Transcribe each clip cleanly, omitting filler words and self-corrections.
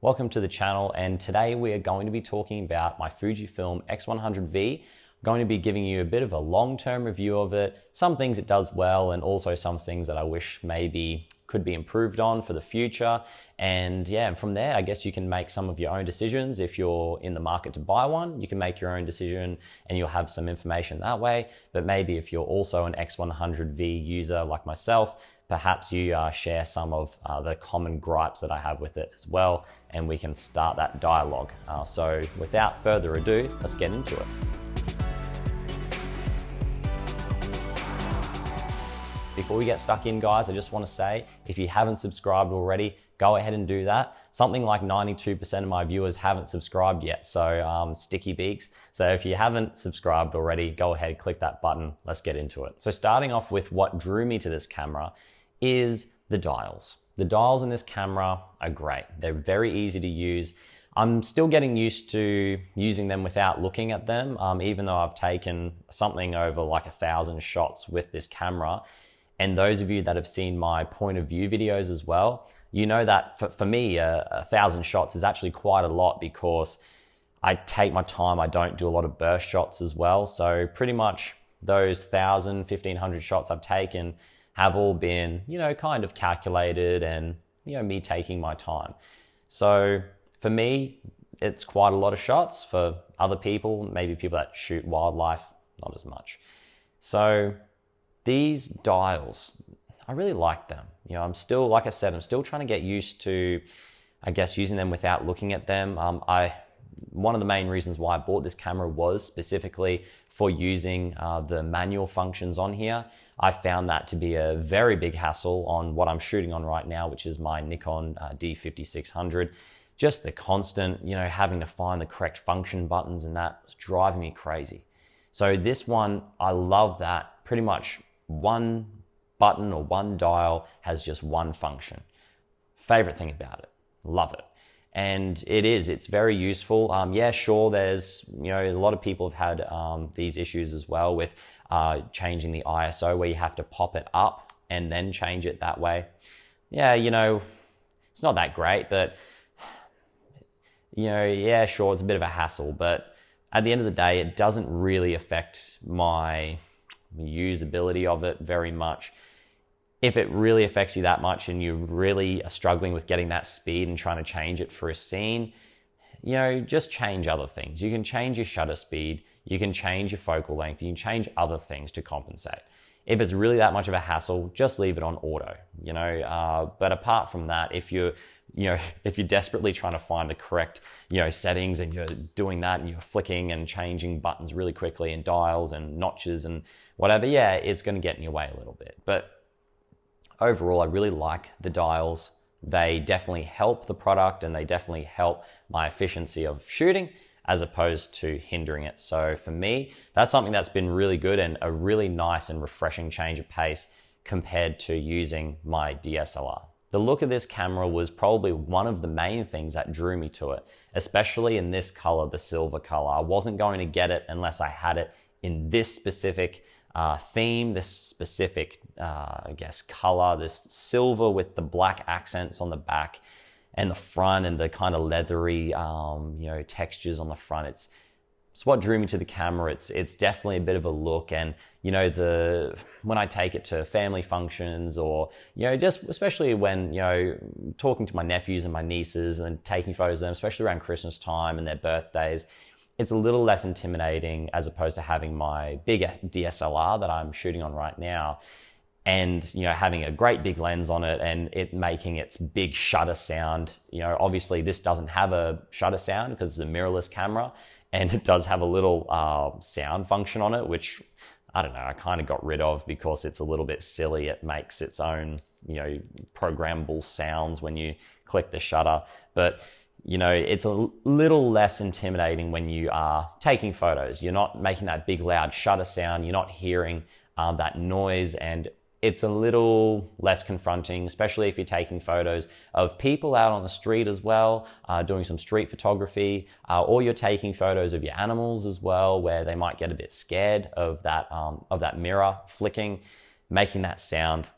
Welcome to the channel, and today we are going to be talking about my Fujifilm X100V. I'm going to be giving you a bit of a long-term review of it, some things it does well, and also some things that I wish maybe could be improved on for the future. And yeah, from there, I guess you can make some of your own decisions. If you're in the market to buy one, you can make your own decision and you'll have some information that way. But maybe if you're also an X100V user like myself, perhaps you share some of the common gripes that I have with it as well, and we can start that dialogue. So without further ado, let's get into it. Before we get stuck in, guys, I just want to say, if you haven't subscribed already, go ahead and do that. Something like 92% of my viewers haven't subscribed yet, so sticky beaks. So if you haven't subscribed already, go ahead, click that button. Let's get into it. So starting off with what drew me to this camera is the dials. The dials in this camera are great. They're very easy to use. I'm still getting used to using them without looking at them, even though I've taken something over like 1,000 shots with this camera. And those of you that have seen my point of view videos as well, you know that for me, 1,000 shots is actually quite a lot because I take my time. I don't do a lot of burst shots as well. So pretty much those 1,000, 1,500 shots I've taken have all been, kind of calculated and, me taking my time. So for me, it's quite a lot of shots. For other people, maybe people that shoot wildlife, not as much. So these dials, I really like them. I'm still, like I said, I'm still trying to get used to, I guess, using them without looking at them. One of the main reasons why I bought this camera was specifically for using the manual functions on here. I found that to be a very big hassle on what I'm shooting on right now, which is my Nikon D5600. Just the constant, having to find the correct function buttons, and that was driving me crazy. So this one, I love that pretty much one button or one dial has just one function. Favorite thing about it, love it. And it's very useful. Yeah, sure, there's, a lot of people have had these issues as well with changing the ISO, where you have to pop it up and then change it that way. Yeah, it's not that great, but, yeah, sure, it's a bit of a hassle, but at the end of the day, it doesn't really affect my usability of it very much. If it really affects you that much and you really are struggling with getting that speed and trying to change it for a scene, just change other things. You can change your shutter speed, you can change your focal length, you can change other things to compensate. If it's really that much of a hassle, just leave it on auto, but apart from that, if you're desperately trying to find the correct, settings, and you're doing that and you're flicking and changing buttons really quickly and dials and notches and whatever, yeah, it's going to get in your way a little bit. But overall, I really like the dials. They definitely help the product and they definitely help my efficiency of shooting as opposed to hindering it. So for me, that's something that's been really good and a really nice and refreshing change of pace compared to using my DSLR. The look of this camera was probably one of the main things that drew me to it, especially in this color, the silver color. I wasn't going to get it unless I had it in this specific theme, this specific, color, this silver with the black accents on the back and the front and the kind of leathery, textures on the front. It's what drew me to the camera. It's definitely a bit of a look, and when I take it to family functions or just especially when talking to my nephews and my nieces and taking photos of them, especially around Christmas time and their birthdays, it's a little less intimidating as opposed to having my big DSLR that I'm shooting on right now, and having a great big lens on it and it making its big shutter sound. Obviously this doesn't have a shutter sound because it's a mirrorless camera, and it does have a little sound function on it, which I don't know, I kind of got rid of because it's a little bit silly. It makes its own programmable sounds when you click the shutter, but it's a little less intimidating when you are taking photos. You're not making that big loud shutter sound, you're not hearing that noise, and it's a little less confronting, especially if you're taking photos of people out on the street as well, doing some street photography, or you're taking photos of your animals as well, where they might get a bit scared of that mirror flicking, making that sound.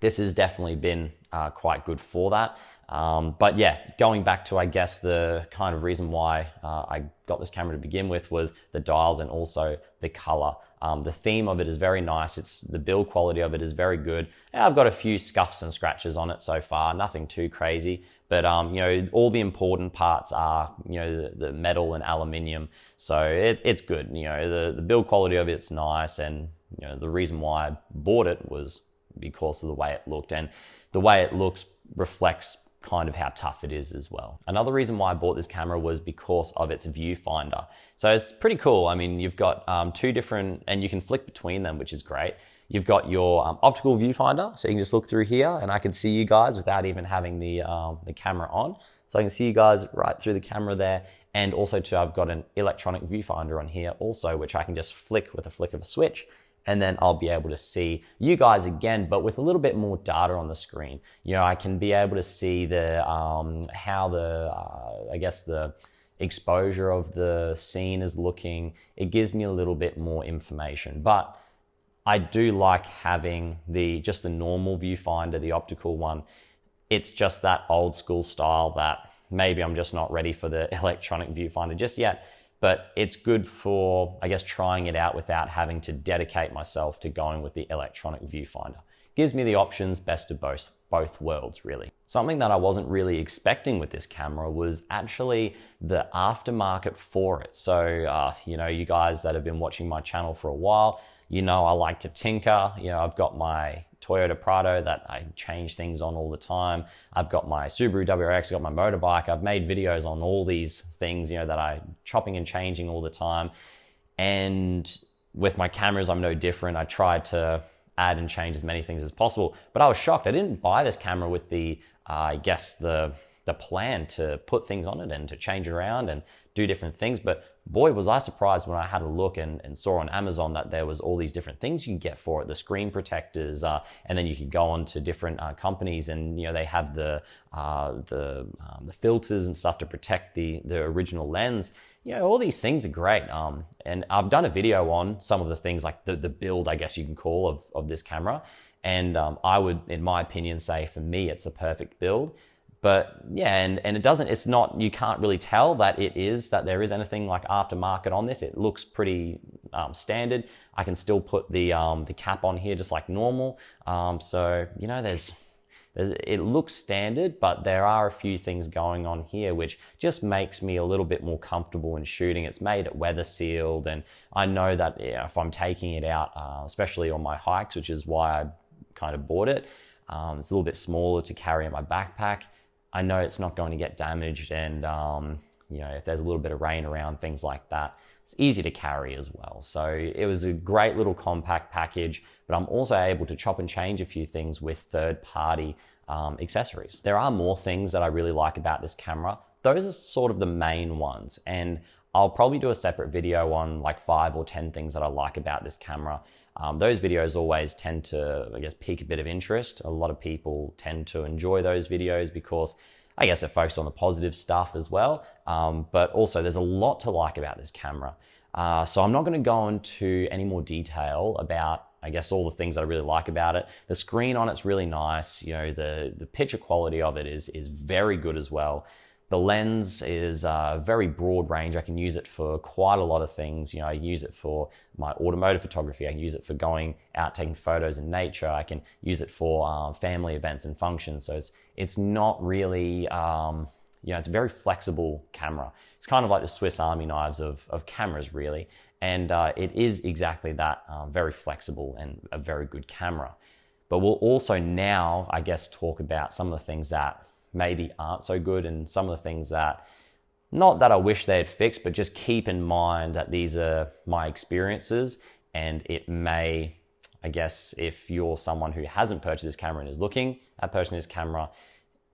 This has definitely been quite good for that. But yeah, going back to, I guess, the kind of reason why I got this camera to begin with was the dials and also the color. The theme of it is very nice. The build quality of it is very good. I've got a few scuffs and scratches on it so far, nothing too crazy, but you know, all the important parts are, you know, the metal and aluminium. So it's good. You know, the build quality of it's nice, and you know, the reason why I bought it was because of the way it looked, and the way it looks reflects kind of how tough it is as well. Another reason why I bought this camera was because of its viewfinder. So it's pretty cool. I mean, you've got two different, and you can flick between them, which is great. You've got your optical viewfinder, so you can just look through here and I can see you guys without even having the camera on. So I can see you guys right through the camera there. And also too, I've got an electronic viewfinder on here also, which I can just flick with a flick of a switch, and then I'll be able to see you guys again, but with a little bit more data on the screen. You know, I can be able to see the how the I guess the exposure of the scene is looking. It gives me a little bit more information, but I do like having just the normal viewfinder, the optical one. It's just that old school style that maybe I'm just not ready for the electronic viewfinder just yet. But it's good for, I guess, trying it out without having to dedicate myself to going with the electronic viewfinder. Gives me the options, best of both worlds, really. Something that I wasn't really expecting with this camera was actually the aftermarket for it. So, you know, you guys that have been watching my channel for a while, you know I like to tinker. You know, I've got my Toyota Prado that I change things on all the time. I've got my Subaru WRX, I've got my motorbike. I've made videos on all these things, you know, that I'm chopping and changing all the time. And with my cameras, I'm no different. I try to add and change as many things as possible. But I was shocked. I didn't buy this camera with the, I guess, the plan to put things on it and to change it around and do different things. But boy, was I surprised when I had a look and saw on Amazon that there was all these different things you can get for it, the screen protectors, and then you could go on to different companies, and you know, they have the filters and stuff to protect the original lens. You know, all these things are great. And I've done a video on some of the things, like the build, I guess you can call, of this camera. And I would, in my opinion, say for me, it's a perfect build. But yeah, and it's not, you can't really tell that there is anything like aftermarket on this. It looks pretty standard. I can still put the cap on here just like normal. So, you know, it looks standard, but there are a few things going on here which just makes me a little bit more comfortable in shooting. It's made it weather sealed, and I know that, yeah, if I'm taking it out, especially on my hikes, which is why I kind of bought it, it's a little bit smaller to carry in my backpack. I know it's not going to get damaged, and you know, if there's a little bit of rain around, things like that, it's easy to carry as well. So it was a great little compact package, but I'm also able to chop and change a few things with third-party accessories. There are more things that I really like about this camera. Those are sort of the main ones, and I'll probably do a separate video on like 5 or 10 things that I like about this camera. Those videos always tend to, I guess, pique a bit of interest. A lot of people tend to enjoy those videos because I guess it focuses on the positive stuff as well. But also there's a lot to like about this camera. So I'm not going to go into any more detail about, I guess, all the things that I really like about it. The screen on it's really nice. You know, the picture quality of it is very good as well. The lens is very broad range. I can use it for quite a lot of things. You know, I use it for my automotive photography. I can use it for going out taking photos in nature. I can use it for family events and functions. So it's not really, you know, it's a very flexible camera. It's kind of like the Swiss Army knives of cameras, really. And it is exactly that, very flexible and a very good camera. But we'll also now, I guess, talk about some of the things that maybe aren't so good, and some of the things that, not that I wish they had fixed, but just keep in mind that these are my experiences, and it may, I guess, if you're someone who hasn't purchased this camera and is looking at purchasing this camera,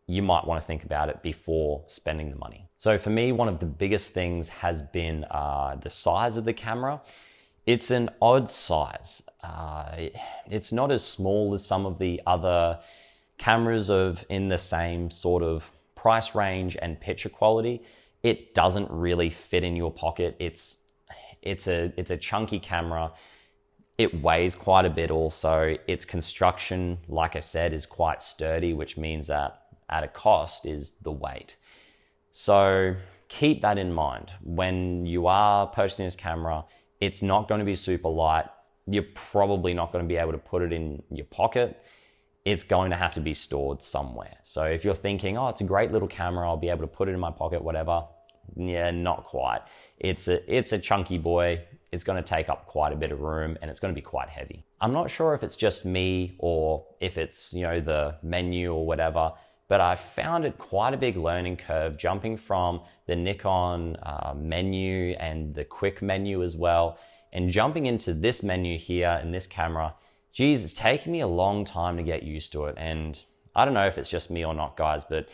you might want to think about it before spending the money. So for me, one of the biggest things has been the size of the camera. It's an odd size. It's not as small as some of the other cameras in the same sort of price range and picture quality. It doesn't really fit in your pocket. It's a chunky camera. It weighs quite a bit also. Its construction, like I said, is quite sturdy, which means that at a cost is the weight. So keep that in mind. When you are purchasing this camera, it's not going to be super light. You're probably not going to be able to put it in your pocket. It's going to have to be stored somewhere. So if you're thinking, oh, it's a great little camera, I'll be able to put it in my pocket, whatever. Yeah, not quite. It's a chunky boy. It's going to take up quite a bit of room and it's going to be quite heavy. I'm not sure if it's just me or if it's, the menu or whatever, but I found it quite a big learning curve jumping from the Nikon menu and the quick menu as well, and jumping into this menu here in this camera. Geez, it's taken me a long time to get used to it. And I don't know if it's just me or not, guys, but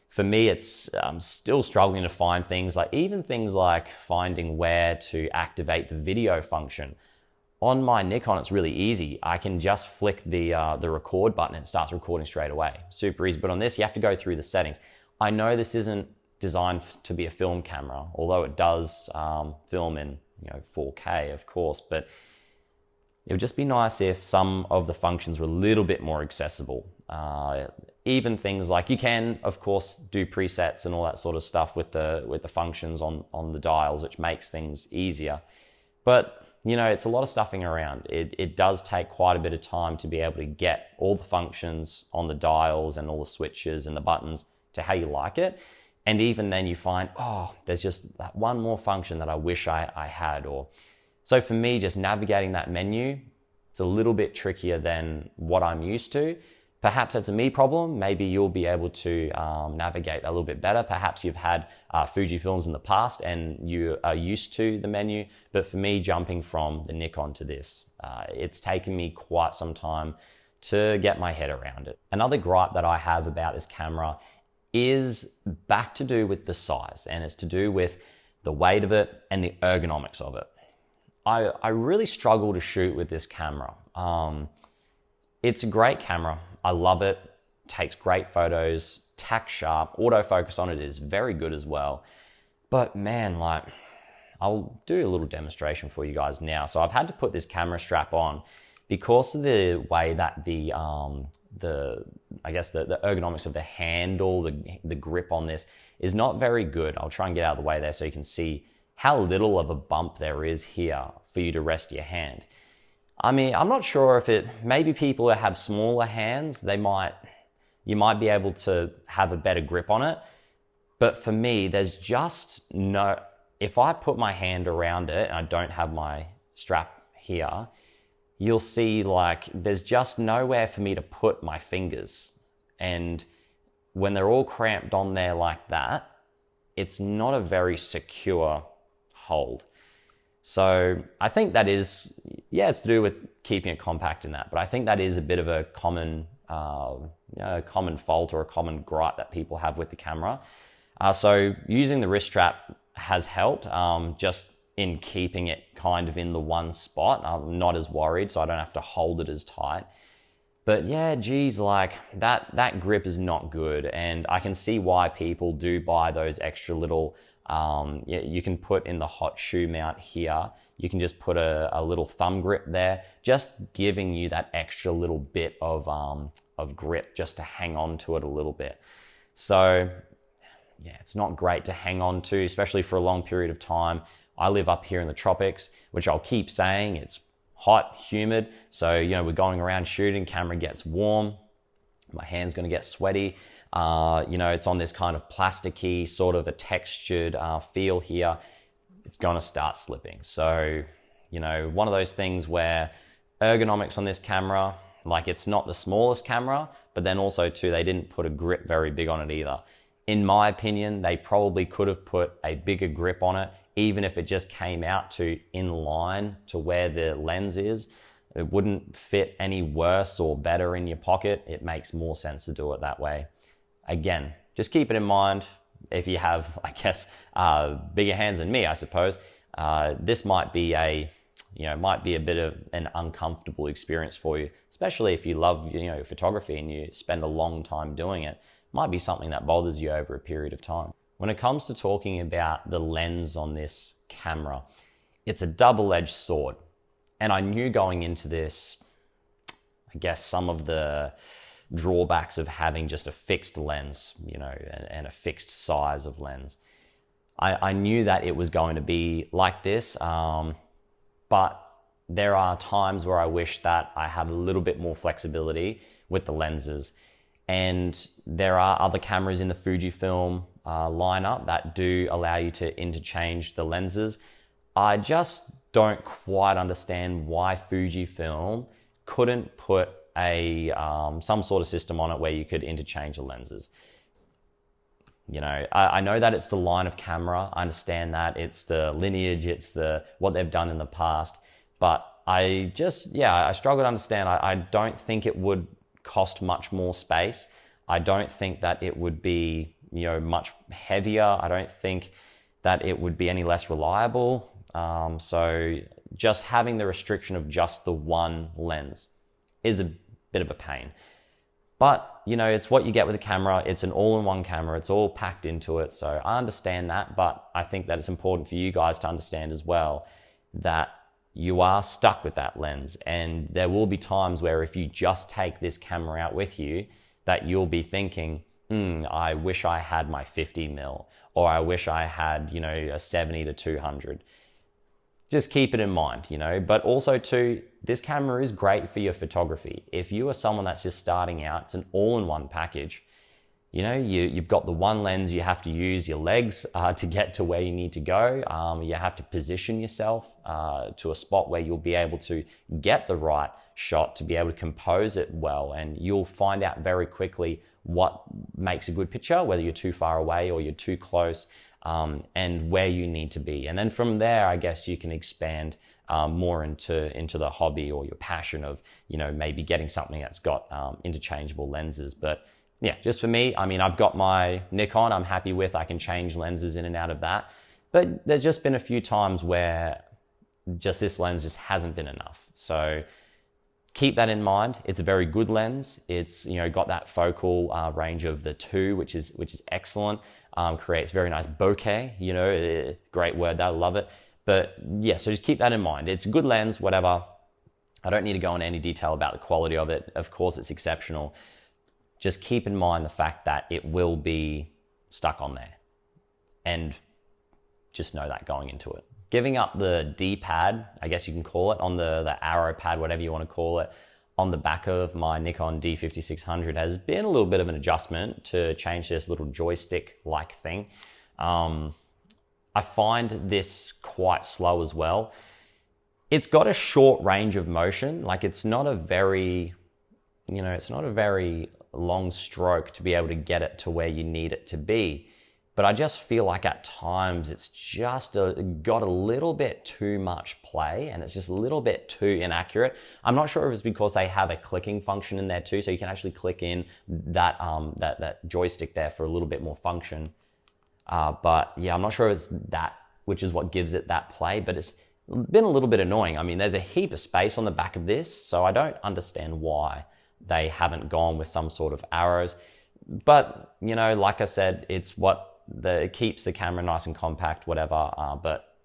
for me, I'm still struggling to find things like finding where to activate the video function. On my Nikon, it's really easy. I can just flick the record button and it starts recording straight away. Super easy. But on this, you have to go through the settings. I know this isn't designed to be a film camera, although it does film in 4K, of course, but it would just be nice if some of the functions were a little bit more accessible. Even things like you can, of course, do presets and all that sort of stuff with the functions on the dials, which makes things easier. But, it's a lot of stuffing around. It does take quite a bit of time to be able to get all the functions on the dials and all the switches and the buttons to how you like it. And even then you find, oh, there's just that one more function that I wish I had. So for me, just navigating that menu, it's a little bit trickier than what I'm used to. Perhaps that's a me problem. Maybe you'll be able to navigate a little bit better. Perhaps you've had Fujifilms in the past and you are used to the menu. But for me, jumping from the Nikon to this, it's taken me quite some time to get my head around it. Another gripe that I have about this camera is back to do with the size, and it's to do with the weight of it and the ergonomics of it. I really struggle to shoot with this camera. It's a great camera. I love it. Takes great photos, tack sharp, autofocus on it is very good as well. But man, I'll do a little demonstration for you guys now. So I've had to put this camera strap on because of the way that the ergonomics of the handle, the grip on this is not very good. I'll try and get out of the way there so you can see how little of a bump there is here for you to rest your hand. I mean, I'm not sure if maybe people that have smaller hands, you might be able to have a better grip on it. But for me, there's just if I put my hand around it and I don't have my strap here, you'll see there's just nowhere for me to put my fingers. And when they're all cramped on there like that, it's not a very secure hold. So I think that is, it's to do with keeping it compact in that, but I think that is a bit of a common fault or a common gripe that people have with the camera. So using the wrist strap has helped, just in keeping it kind of in the one spot. I'm not as worried, so I don't have to hold it as tight. But yeah, geez, that grip is not good, and I can see why people do buy those extra little. You can put in the hot shoe mount here. You can just put a little thumb grip there, just giving you that extra little bit of grip just to hang on to it a little bit. So yeah, it's not great to hang on to, especially for a long period of time. I live up here in the tropics, which I'll keep saying, it's hot, humid. So, we're going around shooting, camera gets warm, my hand's gonna get sweaty. It's on this kind of plasticky, sort of a textured feel here. It's gonna start slipping. So, one of those things where ergonomics on this camera, it's not the smallest camera, but then also too, they didn't put a grip very big on it either. In my opinion, they probably could have put a bigger grip on it, even if it just came out to in line to where the lens is. It wouldn't fit any worse or better in your pocket. It makes more sense to do it that way. Again, just keep it in mind. If you have, bigger hands than me, I suppose, this might be a bit of an uncomfortable experience for you, especially if you love, photography and you spend a long time doing it. Might be something that bothers you over a period of time. When it comes to talking about the lens on this camera, it's a double-edged sword. And I knew going into this, some of the drawbacks of having just a fixed lens, you know, and a fixed size of lens. I knew that it was going to be like this, but there are times where I wish that I had a little bit more flexibility with the lenses. And there are other cameras in the Fujifilm lineup that do allow you to interchange the lenses. I just don't quite understand why Fujifilm couldn't put some sort of system on it where you could interchange the lenses. You know, I know that it's the line of camera. I understand that it's the lineage, it's what they've done in the past. But I struggle to understand. I don't think it would cost much more space. I don't think that it would be, you know, much heavier. I don't think that it would be any less reliable. So just having the restriction of just the one lens is a bit of a pain. But, you know, it's what you get with a camera. It's an all-in-one camera. It's all packed into it. So I understand that, but I think that it's important for you guys to understand as well that you are stuck with that lens. And there will be times where if you just take this camera out with you, that you'll be thinking, I wish I had my 50mm, or I wish I had, you know, a 70 to 200. Just keep it in mind, you know. But also too, this camera is great for your photography. If you are someone that's just starting out, it's an all-in-one package. You know, you've got the one lens, you have to use your legs to get to where you need to go. You have to position yourself to a spot where you'll be able to get the right shot, to be able to compose it well. And you'll find out very quickly what makes a good picture, whether you're too far away or you're too close, and where you need to be. And then from there, I guess you can expand more into the hobby or your passion of, you know, maybe getting something that's got interchangeable lenses. But yeah, just for me, I mean, I've got my Nikon I'm happy with. I can change lenses in and out of that. But there's just been a few times where just this lens just hasn't been enough. So keep that in mind. It's a very good lens. It's, you know, got that focal range of the 2, which is excellent. Creates very nice bokeh, you know, great word, I love it. But yeah, so just keep that in mind. It's a good lens, whatever. I don't need to go into any detail about the quality of it. Of course, it's exceptional. Just keep in mind the fact that it will be stuck on there. And just know that going into it. Giving up the D-pad, I guess you can call it, on the arrow pad, whatever you want to call it, on the back of my Nikon D5600 has been a little bit of an adjustment to change this little joystick-like thing. I find this quite slow as well. It's got a short range of motion. Like, it's not a very, you know, it's not a very long stroke to be able to get it to where you need it to be. But I just feel like at times it's just got a little bit too much play, and it's just a little bit too inaccurate. I'm not sure if it's because they have a clicking function in there too, so you can actually click in that joystick there for a little bit more function. But yeah, I'm not sure if it's that, which is what gives it that play, but it's been a little bit annoying. I mean, there's a heap of space on the back of this, so I don't understand why they haven't gone with some sort of arrows. But, you know, like I said, it's it keeps the camera nice and compact, whatever. But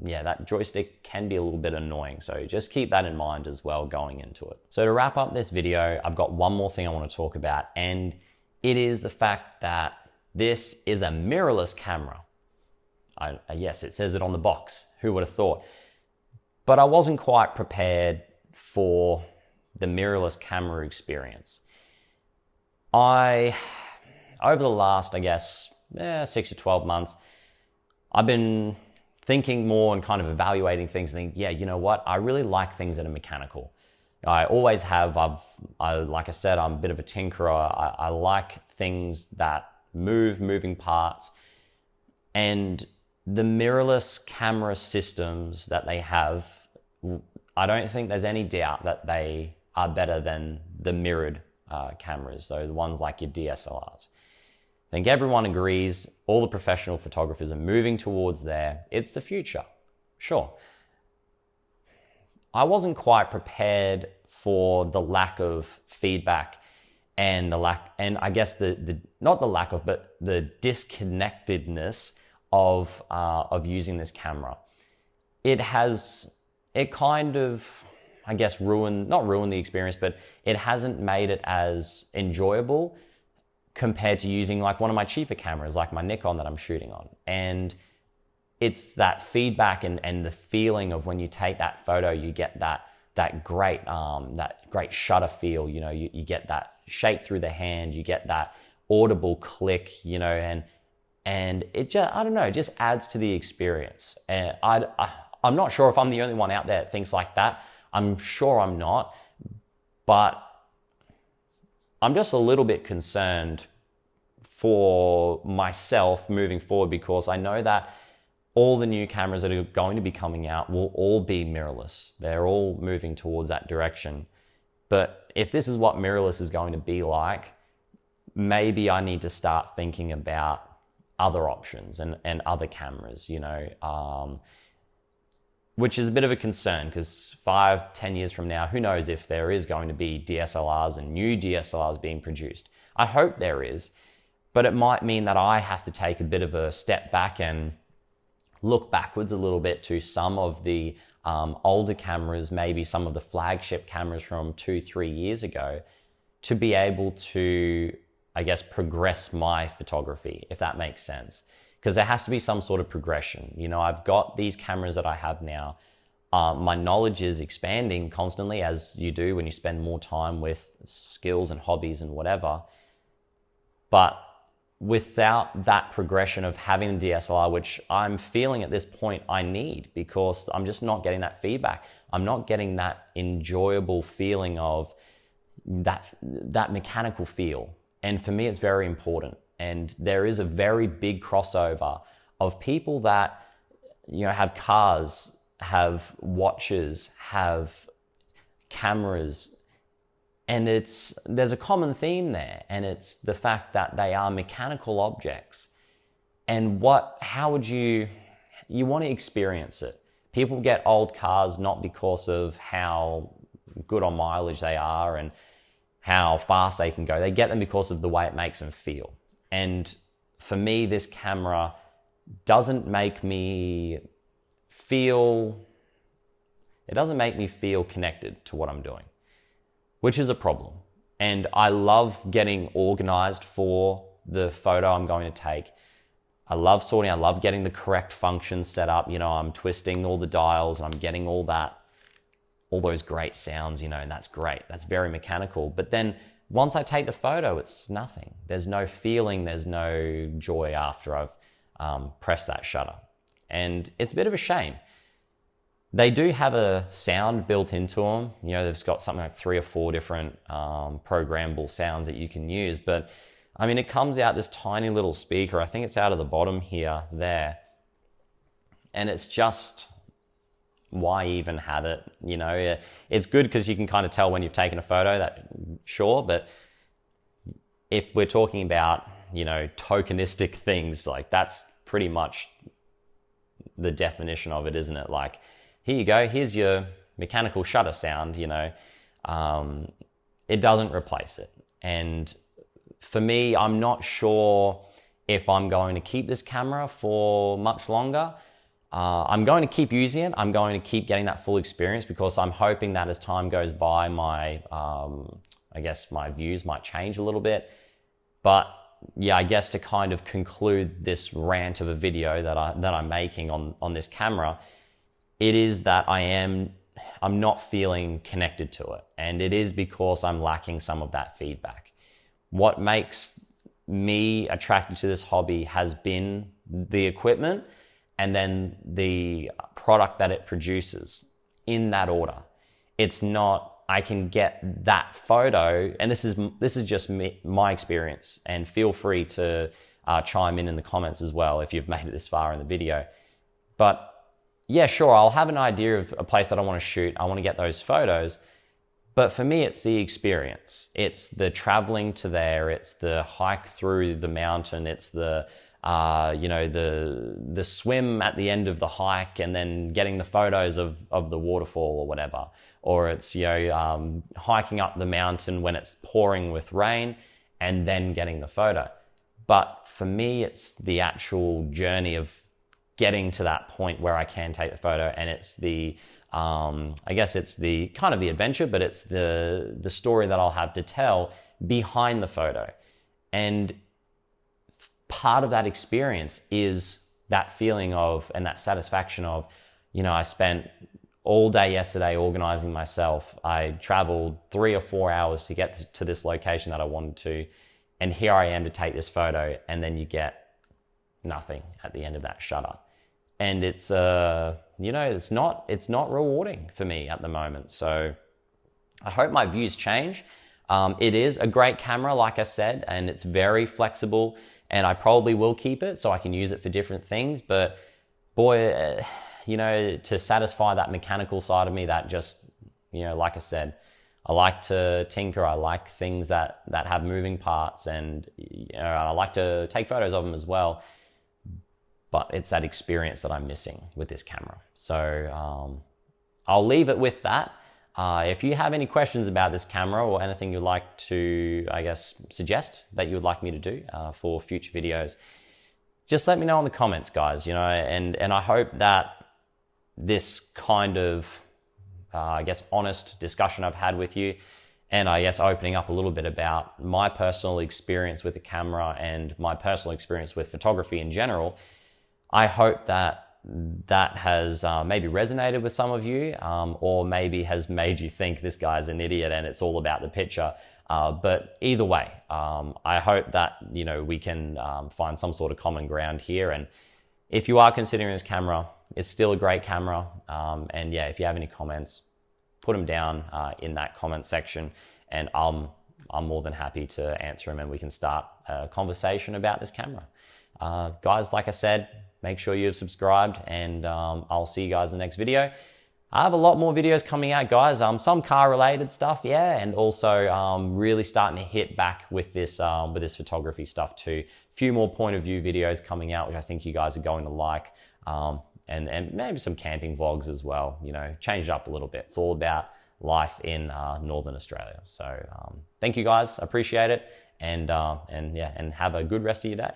yeah, that joystick can be a little bit annoying. So just keep that in mind as well going into it. So to wrap up this video, I've got one more thing I want to talk about, and it is the fact that this is a mirrorless camera. Yes, it says it on the box. Who would have thought? But I wasn't quite prepared for the mirrorless camera experience. Over the last, I guess, 6 to 12 months, I've been thinking more and kind of evaluating things and think, yeah, you know what? I really like things that are mechanical. I always have. Like I said, I'm a bit of a tinkerer. I like things that moving parts. And the mirrorless camera systems that they have, I don't think there's any doubt that they are better than the mirrored cameras, so the ones like your DSLRs. I think everyone agrees, all the professional photographers are moving towards there. It's the future, sure. I wasn't quite prepared for the lack of feedback and I guess not the lack of, but the disconnectedness of using this camera. It kind of, I guess, not ruin the experience, but it hasn't made it as enjoyable compared to using like one of my cheaper cameras, like my Nikon that I'm shooting on. And it's that feedback and the feeling of when you take that photo, you get that great shutter feel, you know, you get that shake through the hand, you get that audible click, you know, and it just, I don't know, it just adds to the experience. And I'm not sure if I'm the only one out there that thinks like that. I'm sure I'm not, but I'm just a little bit concerned for myself moving forward, because I know that all the new cameras that are going to be coming out will all be mirrorless. They're all moving towards that direction. But if this is what mirrorless is going to be like, maybe I need to start thinking about other options and other cameras, you know, which is a bit of a concern, because 5-10 years from now, who knows if there is going to be DSLRs and new DSLRs being produced. I hope there is, but it might mean that I have to take a bit of a step back and look backwards a little bit to some of the older cameras, maybe some of the flagship cameras from 2-3 years ago, to be able to, I guess, progress my photography, if that makes sense. Because there has to be some sort of progression. You know, I've got these cameras that I have now. My knowledge is expanding constantly, as you do when you spend more time with skills and hobbies and whatever. But without that progression of having the DSLR, which I'm feeling at this point I need, because I'm just not getting that feedback. I'm not getting that enjoyable feeling of that mechanical feel. And for me, it's very important. And there is a very big crossover of people that, you know, have cars, have watches, have cameras, and there's a common theme there, and it's the fact that they are mechanical objects. And how would you want to experience it? People get old cars not because of how good on mileage they are and how fast they can go. They get them because of the way it makes them feel. And for me, this camera doesn't make me feel connected to what I'm doing, which is a problem. And I love getting organized for the photo I'm going to take. I love getting the correct functions set up. You know, I'm twisting all the dials and I'm getting all those great sounds, you know, and that's great. That's very mechanical. But then once I take the photo, it's nothing. There's no feeling, there's no joy after I've pressed that shutter. And it's a bit of a shame. They do have a sound built into them. You know, they've got something like 3 or 4 different programmable sounds that you can use. But I mean, it comes out this tiny little speaker. I think it's out of the bottom here, there. And it's just, why even have it? You know, it's good because you can kind of tell when you've taken a photo, sure. But if we're talking about, you know, tokenistic things, like that's pretty much the definition of it, isn't it? Like, here you go, here's your mechanical shutter sound, you know. It doesn't replace it. And for me, I'm not sure if I'm going to keep this camera for much longer. I'm going to keep using it. I'm going to keep getting that full experience, because I'm hoping that as time goes by, I guess my views might change a little bit. But yeah, I guess to kind of conclude this rant of a video that I'm making on this camera, it is that I'm not feeling connected to it. And it is because I'm lacking some of that feedback. What makes me attracted to this hobby has been the equipment and then the product that it produces, in that order. It's not, I can get that photo, and this is just my experience, and feel free to chime in the comments as well if you've made it this far in the video. But yeah, sure, I'll have an idea of a place that I want to shoot. I want to get those photos. But for me, it's the experience. It's the traveling to there. It's the hike through the mountain. It's the, you know, the swim at the end of the hike, and then getting the photos of the waterfall or whatever. Or it's, you know, hiking up the mountain when it's pouring with rain and then getting the photo. But for me, it's the actual journey of getting to that point where I can take the photo, and it's the, I guess it's the kind of the adventure, but it's the story that I'll have to tell behind the photo. And part of that experience is that feeling of, and that satisfaction of, you know, I spent all day yesterday organizing myself. I traveled 3 or 4 hours to get to this location that I wanted to, and here I am to take this photo, and then you get nothing at the end of that shutter. And it's, you know, it's not rewarding for me at the moment. So I hope my views change. It is a great camera, like I said, and it's very flexible, and I probably will keep it so I can use it for different things. But boy, you know, to satisfy that mechanical side of me, that just, you know, like I said, I like to tinker. I like things that have moving parts, and you know, I like to take photos of them as well. But it's that experience that I'm missing with this camera. So I'll leave it with that. If you have any questions about this camera or anything you'd like to, I guess, suggest that you would like me to do for future videos, just let me know in the comments, guys. You know, and I hope that this kind of, I guess, honest discussion I've had with you, and I guess opening up a little bit about my personal experience with the camera and my personal experience with photography in general, I hope that has maybe resonated with some of you, or maybe has made you think this guy's an idiot and it's all about the picture. But either way, I hope that, you know, we can find some sort of common ground here. And if you are considering this camera, it's still a great camera. And yeah, if you have any comments, put them down in that comment section, and I'm more than happy to answer them, and we can start a conversation about this camera. Guys, like I said, make sure you've subscribed, and I'll see you guys in the next video. I have a lot more videos coming out, guys. Some car related stuff, yeah, and also really starting to hit back with this photography stuff too. A few more point of view videos coming out, which I think you guys are going to like, and maybe some camping vlogs as well. You know, change it up a little bit. It's all about life in Northern Australia. So thank you guys, appreciate it, and yeah, and have a good rest of your day.